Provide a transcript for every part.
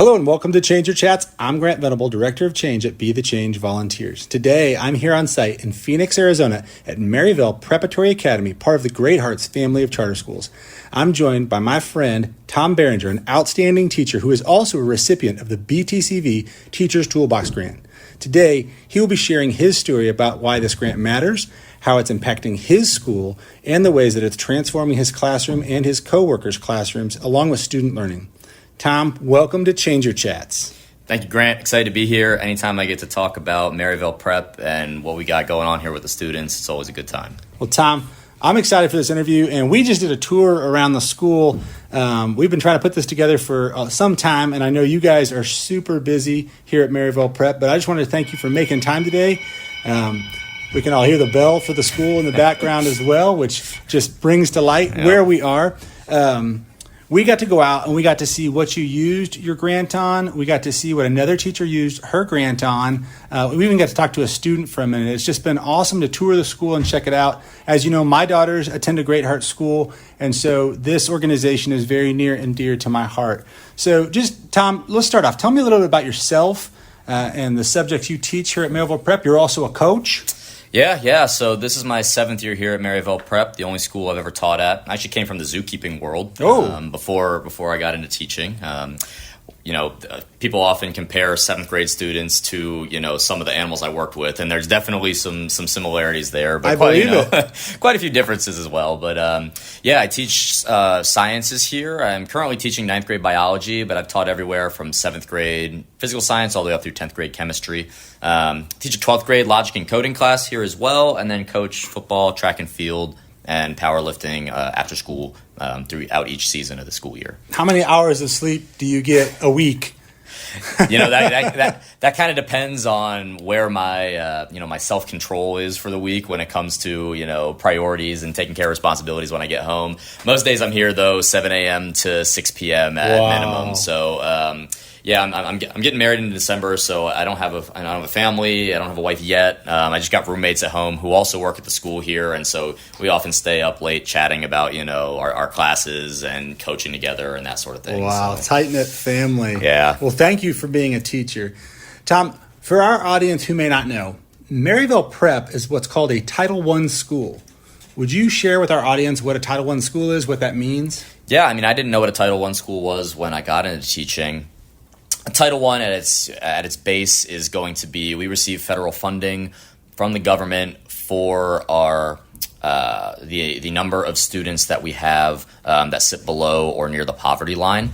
Hello and welcome to Change Your Chats. I'm Grant Venable, Director of Change at Be the Change Volunteers. Today, I'm here on site in Phoenix, Arizona at Maryvale Preparatory Academy, part of the Great Hearts family of charter schools. I'm joined by my friend, Tom Barringer, an outstanding teacher who is also a recipient of the BTCV Teacher's Toolbox grant. Today, he will be sharing his story about why this grant matters, how it's impacting his school, and the ways that it's transforming his classroom and his co-workers' classrooms, along with student learning. Tom, welcome to Change Your Chats. Thank you, Grant. Excited to be here. Anytime I get to talk about Maryvale Prep and what we got going on here with the students, it's always a good time. Well, Tom, I'm excited for this interview, and we just did a tour around the school. We've been trying to put this together for some time, and I know you guys are super busy here at Maryvale Prep, but I just wanted to thank you for making time today. We can all hear the bell for the school in the background as well, which just brings to light where we are. We got to go out and we got to see what you used your grant on. We got to see what another teacher used her grant on. We even got to talk to a student for a minute. It's just been awesome to tour the school and check it out. As you know, my daughters attend a Great Heart School, and so this organization is very near and dear to my heart. So just, Tom, let's start off. Tell me a little bit about yourself and the subjects you teach here at Maryvale Prep. You're also a coach. Yeah. So this is my 7th year here at Maryvale Prep, the only school I've ever taught at. I actually came from the zookeeping world before I got into teaching. People often compare 7th grade students to, some of the animals I worked with, and there's definitely some similarities there, but quite a few differences as well. But I teach sciences here. I'm currently teaching 9th grade biology, but I've taught everywhere from 7th grade physical science all the way up through 10th grade chemistry. Teach a 12th grade logic and coding class here as well, and then coach football, track and field, and powerlifting after school throughout each season of the school year. How many hours of sleep do you get a week? That kind of depends on where my my self-control is for the week when it comes to priorities and taking care of responsibilities when I get home. Most days I'm here though 7 a.m. to 6 p.m. at minimum. So I'm getting married in December, so I don't have a family. I don't have a wife yet. I just got roommates at home who also work at the school here, and so we often stay up late chatting about our classes and coaching together and that sort of thing. Wow, tight-knit family. Yeah. Well, thank you for being a teacher. Tom, for our audience who may not know, Maryvale Prep is what's called a Title I school. Would you share with our audience what a Title I school is, what that means? Yeah, I didn't know what a Title I school was when I got into teaching. Title I at its base is going to be, we receive federal funding from the government for our the number of students that we have that sit below or near the poverty line.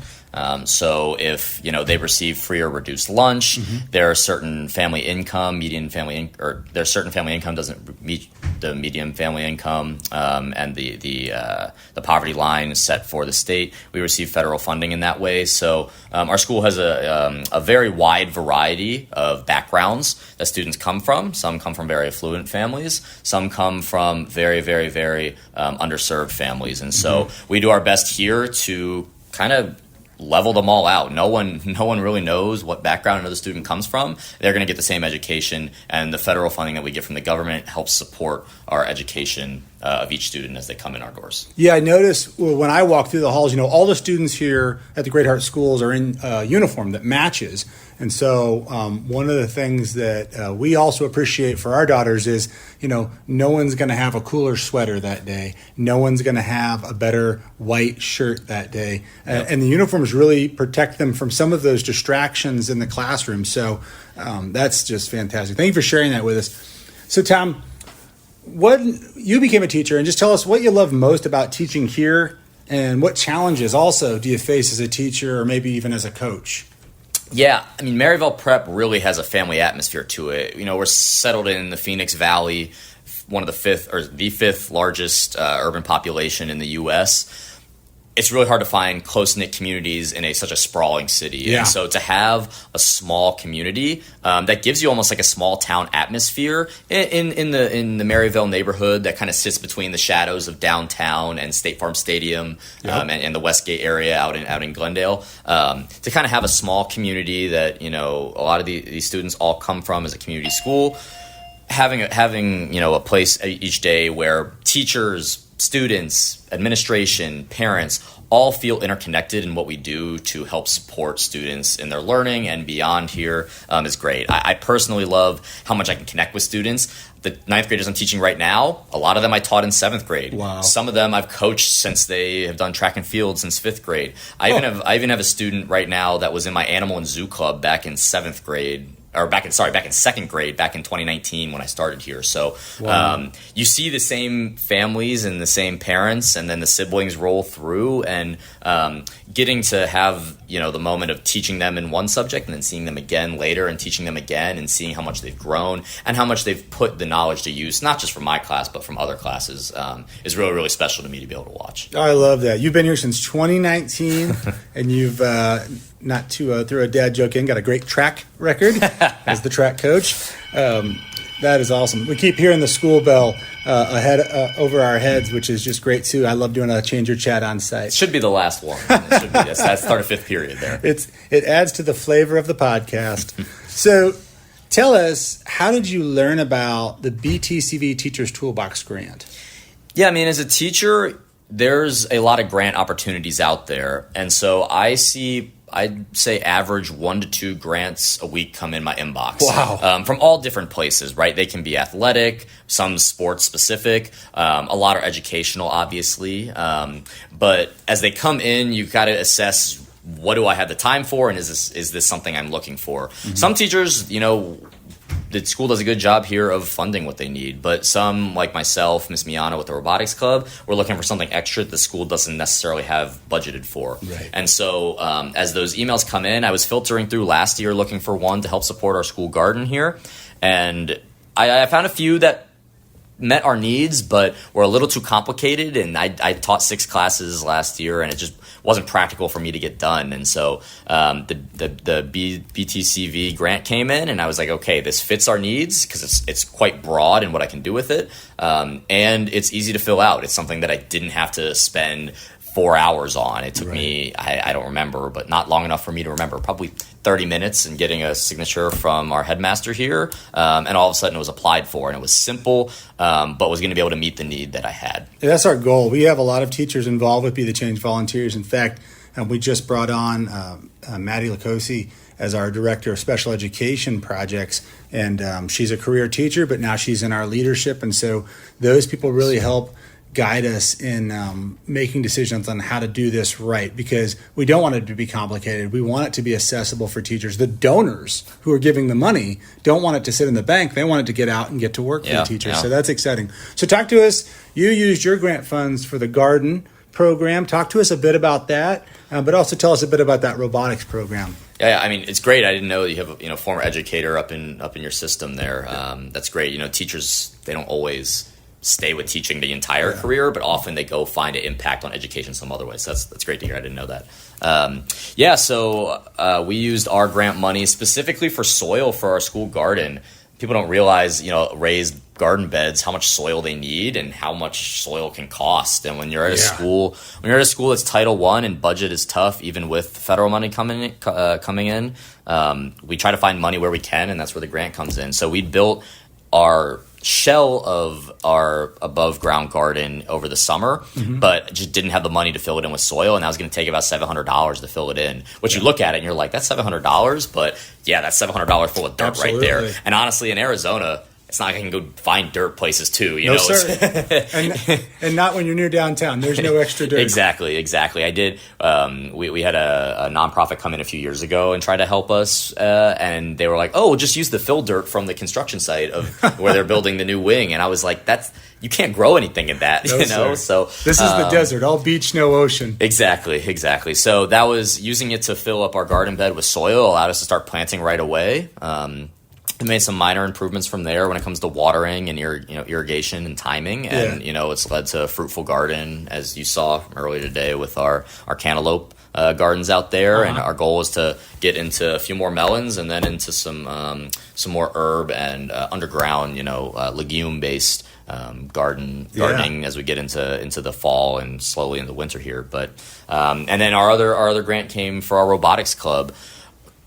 So if they receive free or reduced lunch, there are certain family income, there's certain family income doesn't meet the median family income, and the poverty line is set for the state. We receive federal funding in that way. So our school has a very wide variety of backgrounds that students come from. Some come from very affluent families. Some come from very, very, very underserved families. And so we do our best here to kind of level them all out. No one really knows what background another student comes from. They're going to get the same education, and the federal funding that we get from the government helps support our education of each student as they come in our doors. Yeah, I noticed when I walk through the halls, all the students here at the Great Heart Schools are in uniform that matches. And so one of the things that we also appreciate for our daughters is, no one's going to have a cooler sweater that day. No one's going to have a better white shirt that day. And the uniforms really protect them from some of those distractions in the classroom. So that's just fantastic. Thank you for sharing that with us. So, Tom, you became a teacher, and just tell us what you love most about teaching here and what challenges also do you face as a teacher or maybe even as a coach? Yeah, Maryvale Prep really has a family atmosphere to it. We're settled in the Phoenix Valley, one of the fifth largest urban population in the U.S. It's really hard to find close-knit communities in such a sprawling city. Yeah. And so to have a small community that gives you almost like a small town atmosphere in the Maryvale neighborhood that kind of sits between the shadows of downtown and State Farm Stadium and the Westgate area out in Glendale, to kind of have a small community that a lot of these students all come from as a community school. Having a place each day where teachers students, administration, parents, all feel interconnected in what we do to help support students in their learning and beyond here is great. I personally love how much I can connect with students. The ninth graders I'm teaching right now, a lot of them I taught in seventh grade. Wow. Some of them I've coached since they have done track and field since fifth grade. I even have a student right now that was in my animal and zoo club back in seventh grade. Or back in second grade, back in 2019 when I started here. So Wow. You see the same families and the same parents, and then the siblings roll through, and getting to have the moment of teaching them in one subject and then seeing them again later and teaching them again and seeing how much they've grown and how much they've put the knowledge to use, not just from my class but from other classes, is really, really special to me to be able to watch. I love that. You've been here since 2019, and you've, not to throw a dad joke in, got a great track record as the track coach. That is awesome. We keep hearing the school bell over our heads, which is just great too. I love doing a change your chat on site. It should be the last one. It should be that's start of fifth period there. It adds to the flavor of the podcast. So tell us, how did you learn about the BTCV Teachers Toolbox grant? Yeah, I mean, as a teacher, there's a lot of grant opportunities out there. And so I'd say average 1 to 2 grants a week come in my inbox. Wow. From all different places, right? They can be athletic, some sports specific, a lot are educational, obviously. But as they come in, you've got to assess, what do I have the time for? And is this something I'm looking for? Mm-hmm. Some teachers, the school does a good job here of funding what they need, but some, like myself, Miss Miana with the robotics club, we're looking for something extra that the school doesn't necessarily have budgeted for. Right. And so as those emails come in, I was filtering through last year looking for one to help support our school garden here, and I found a few that met our needs, but were a little too complicated, and I taught 6 classes last year, and it just wasn't practical for me to get done. And so the BTCV grant came in, and I was like, okay, this fits our needs because it's quite broad in what I can do with it, and it's easy to fill out. It's something that I didn't have to spend 4 hours on. It took me, I don't remember, but not long enough for me to remember, probably 30 minutes, and getting a signature from our headmaster here, and all of a sudden it was applied for, and it was simple, but was going to be able to meet the need that I had. Yeah, that's our goal. We have a lot of teachers involved with Be the Change volunteers. In fact, we just brought on Maddie Lacosi as our director of special education projects, and she's a career teacher, but now she's in our leadership, and so those people really help guide us in making decisions on how to do this right, because we don't want it to be complicated. We want it to be accessible for teachers. The donors who are giving the money don't want it to sit in the bank. They want it to get out and get to work for the teachers. Yeah. So that's exciting. So talk to us. You used your grant funds for the garden program. Talk to us a bit about that, but also tell us a bit about that robotics program. Yeah, I mean, it's great. I didn't know that you have a former educator up in your system there. That's great. Teachers, they don't always stay with teaching the entire career, but often they go find an impact on education some other way. So that's great to hear. I didn't know that. So we used our grant money specifically for soil for our school garden. People don't realize, raised garden beds, how much soil they need and how much soil can cost. And when you're at a school, that's Title I and budget is tough, even with federal money coming in, we try to find money where we can, and that's where the grant comes in. So we built our shell of our above ground garden over the summer, but just didn't have the money to fill it in with soil, and that was going to take about $700 to fill it in, which you look at it and you're like, that's $700, but yeah, that's $700 full of dirt. Absolutely. Right there. And honestly, in Arizona, it's not like I can go find dirt places too, No, sir. and not when you're near downtown. There's no extra dirt. Exactly. I did. We had a nonprofit come in a few years ago and try to help us, and they were like, "Oh, we'll just use the fill dirt from the construction site of where they're building the new wing." And I was like, you can't grow anything in that, No, sir. So this is the desert, all beach, no ocean. Exactly. So that was using it to fill up our garden bed with soil, allowed us to start planting right away. We made some minor improvements from there when it comes to watering and irrigation and timing, and it's led to a fruitful garden, as you saw earlier today with our cantaloupe gardens out there. And our goal was to get into a few more melons and then into some more herb and underground legume based gardening as we get into the fall and slowly into winter here. But and then our other grant came for our robotics club.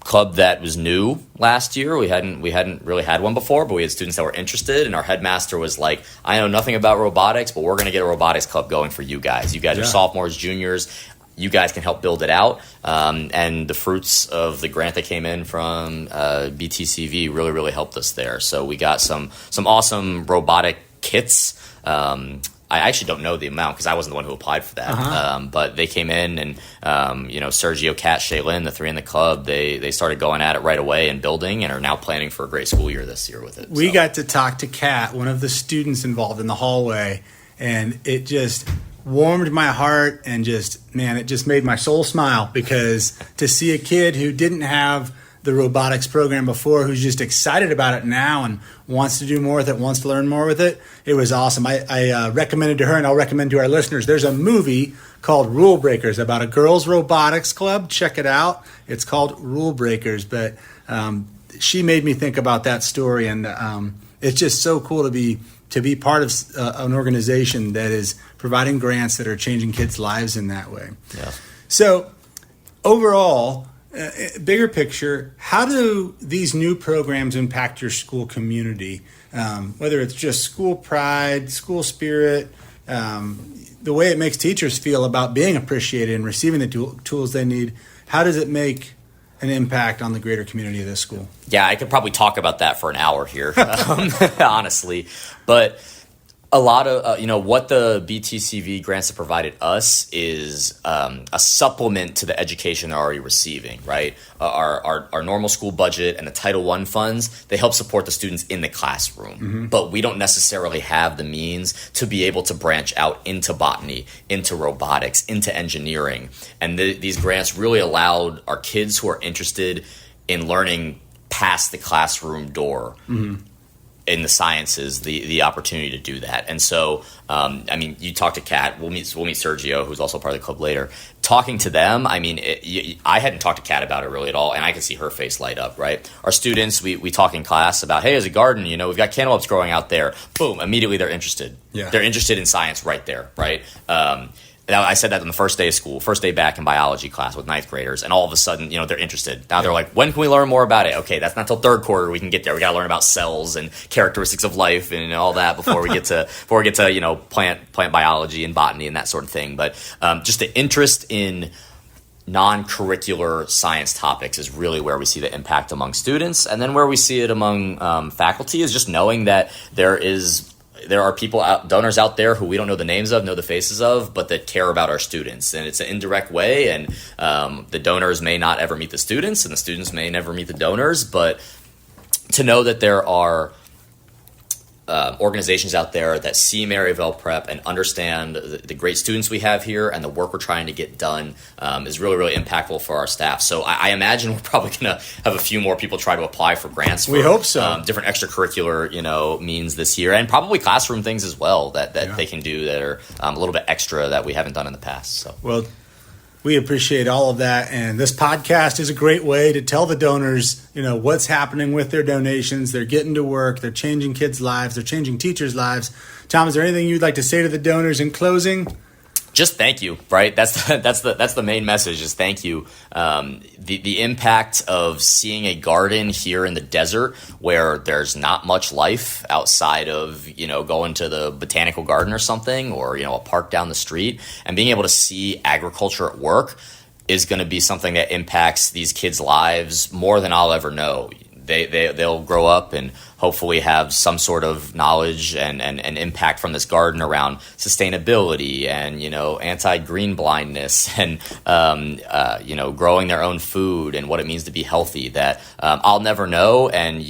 club that was new last year. We hadn't really had one before, but we had students that were interested, and our headmaster was like, I know nothing about robotics, but we're going to get a robotics club going for you guys. You guys are sophomores, juniors. You guys can help build it out. And the fruits of the grant that came in from BTCV really, really helped us there. So we got some awesome robotic kits. I actually don't know the amount because I wasn't the one who applied for that. But they came in, and Sergio, Kat, Shaylin, the three in the club, they started going at it right away and building, and are now planning for a great school year this year with it. We got to talk to Kat, one of the students involved in the hallway, and it just warmed my heart, and it just made my soul smile, because to see a kid who didn't have the robotics program before, who's just excited about it now and wants to do more with it, wants to learn more with it, it was awesome. I recommended to her, and I'll recommend to our listeners, there's a movie called Rule Breakers about a girls' robotics club. Check it out. It's called Rule Breakers, but she made me think about that story, and it's just so cool to be part of an organization that is providing grants that are changing kids' lives in that way. Yeah. So overall, bigger picture, how do these new programs impact your school community? Whether it's just school pride, school spirit, the way it makes teachers feel about being appreciated and receiving the tools they need, how does it make an impact on the greater community of this school? Yeah, I could probably talk about that for an hour here, honestly. But a lot of, what the BTCV grants have provided us is a supplement to the education they're already receiving, right? Our normal school budget and the Title I funds, they help support the students in the classroom. But we don't necessarily have the means to be able to branch out into botany, into robotics, into engineering. And these grants really allowed our kids who are interested in learning past the classroom door in the sciences, the opportunity to do that. And so, you talk to Kat, we'll meet Sergio, who's also part of the club later. Talking to them, I hadn't talked to Kat about it really at all, and I could see her face light up, right? Our students, we talk in class about, hey, there's a garden, we've got cantaloupes growing out there. Boom, immediately they're interested. Yeah. They're interested in science right there, right? Now, I said that on the first day of school, first day back in biology class with ninth graders, and all of a sudden, they're interested. Now they're like, when can we learn more about it? Okay, that's not till third quarter we can get there. We got to learn about cells and characteristics of life and all that before we get to plant biology and botany and that sort of thing. But just the interest in non-curricular science topics is really where we see the impact among students, and then where we see it among faculty is just knowing that there are donors out there who we don't know the names of, know the faces of, but that care about our students. And it's an indirect way, and the donors may not ever meet the students, and the students may never meet the donors, but to know that there are organizations out there that see Maryvale Prep and understand the great students we have here and the work we're trying to get done is really, really impactful for our staff. So I imagine we're probably going to have a few more people try to apply for grants. We hope so. Different extracurricular, means this year, and probably classroom things as well that they can do that are a little bit extra that we haven't done in the past. So well, we appreciate all of that, and this podcast is a great way to tell the donors, what's happening with their donations. They're getting to work. They're changing kids' lives. They're changing teachers' lives. Tom, is there anything you'd like to say to the donors in closing? Just thank you, right? That's the main message is thank you. The impact of seeing a garden here in the desert where there's not much life outside of, going to the botanical garden or something, or, a park down the street, and being able to see agriculture at work is going to be something that impacts these kids' lives more than I'll ever know. They'll grow up and hopefully have some sort of knowledge and impact from this garden around sustainability and, anti-green blindness and, growing their own food and what it means to be healthy that I'll never know, and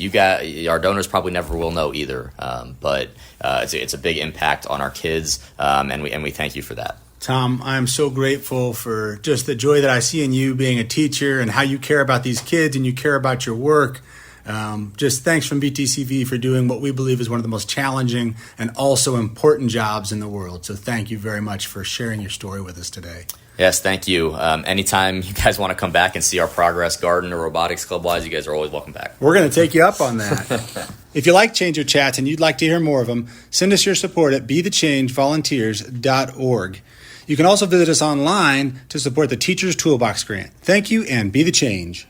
our donors probably never will know either. But it's a big impact on our kids, and we thank you for that. Tom, I'm so grateful for just the joy that I see in you being a teacher and how you care about these kids and you care about your work. Just thanks from BTCV for doing what we believe is one of the most challenging and also important jobs in the world. So thank you very much for sharing your story with us today. Yes, thank you. Anytime you guys want to come back and see our progress, garden or robotics club-wise, you guys are always welcome back. We're going to take you up on that. If you like Change Your Chats and you'd like to hear more of them, send us your support at BeTheChangeVolunteers.org. You can also visit us online to support the Teachers Toolbox Grant. Thank you, and be the change.